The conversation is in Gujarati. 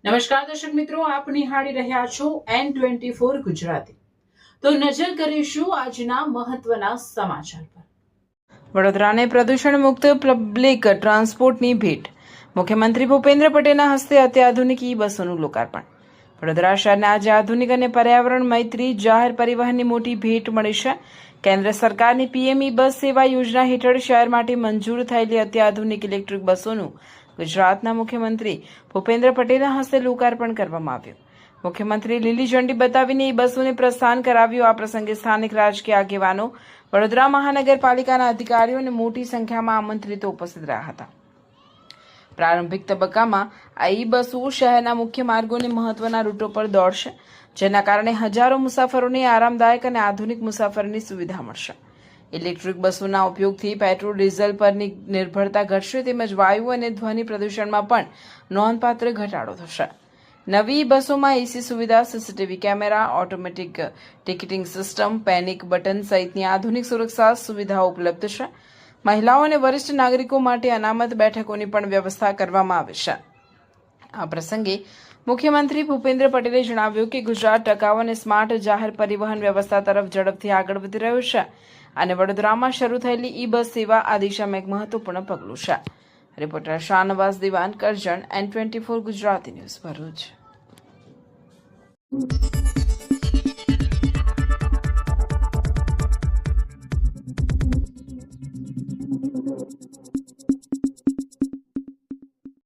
નમસ્કાર દર્શક મિત્રો, આપ નિહાળી રહ્યા છો N24 ગુજરાતી। તો નજર કરીશું આજના મહત્વના સમાચાર પર। વડોદરાને પ્રદૂષણ મુક્ત પબ્લિક ટ્રાન્સપોર્ટની ભેટ। મુખ્યમંત્રી ભૂપેન્દ્ર પટેલના હસ્તે અત્યાધુનિક ઈ બસોનું લોકાર્પણ। વડોદરા શહેરને આજે આધુનિક અને પર્યાવરણ મૈત્રી જાહેર પરિવહનની મોટી ભેટ મળી છે। કેન્દ્ર સરકારની પીએમ ઈ બસ સેવા યોજના હેઠળ શહેર માટે મંજૂર થયેલી અત્યાધુનિક ઇલેક્ટ્રિક બસોનું ગુજરાતના મુખ્યમંત્રી ભૂપેન્દ્ર પટેલના હસ્તે લોકાર્પણ કરવામાં આવ્યું। મુખ્યમંત્રી લીલી ઝંડી બતાવીને ઈ બસોને પ્રસ્થાન કરાવ્યું। આ પ્રસંગે સ્થાનિક રાજકીય આગેવાનો, વડોદરા મહાનગરપાલિકાના અધિકારીઓ અને મોટી સંખ્યામાં આમંત્રિતો ઉપસ્થિત રહ્યા હતા। પ્રારંભિક તબક્કામાં આ ઈ બસો શહેરના મુખ્ય માર્ગોને મહત્વના રૂટો પર દોડશે, જેના કારણે હજારો મુસાફરોને આરામદાયક અને આધુનિક મુસાફરીની સુવિધા મળશે। ઇલેક્ટ્રિક બસોના ઉપયોગથી પેટ્રોલ ડીઝલ પરની નિર્ભરતા ઘટશે, તેમજ વાયુ અને ધ્વનિ પ્રદૂષણમાં પણ નોંધપાત્ર ઘટાડો થશે। નવી બસોમાં એસી સુવિધા, CCTV camera, automatic ticketing system, panic button સહિતની આધુનિક સુરક્ષા સુવિધાઓ ઉપલબ્ધ છે। મહિલાઓ અને વરિષ્ઠ નાગરિકો માટે અનામત બેઠકોની પણ વ્યવસ્થા કરવામાં આવી છે। આ પ્રસંગે મુખ્યમંત્રી ભૂપેન્દ્ર પટેલે જણાવ્યું કે ગુજરાત ટકાઉ અને સ્માર્ટ જાહેર પરિવહન વ્યવસ્થા તરફ ઝડપથી આગળ વધી રહ્યું છે અને વડોદરામાં શરૂ થયેલી ઈ બસ સેવા આ દિશામાં એક મહત્વપૂર્ણ પગલું છે। રિપોર્ટર શાહનવાઝ દિવાન, કરજણ, N24 ગુજરાતી ન્યૂઝ, ભરૂચ।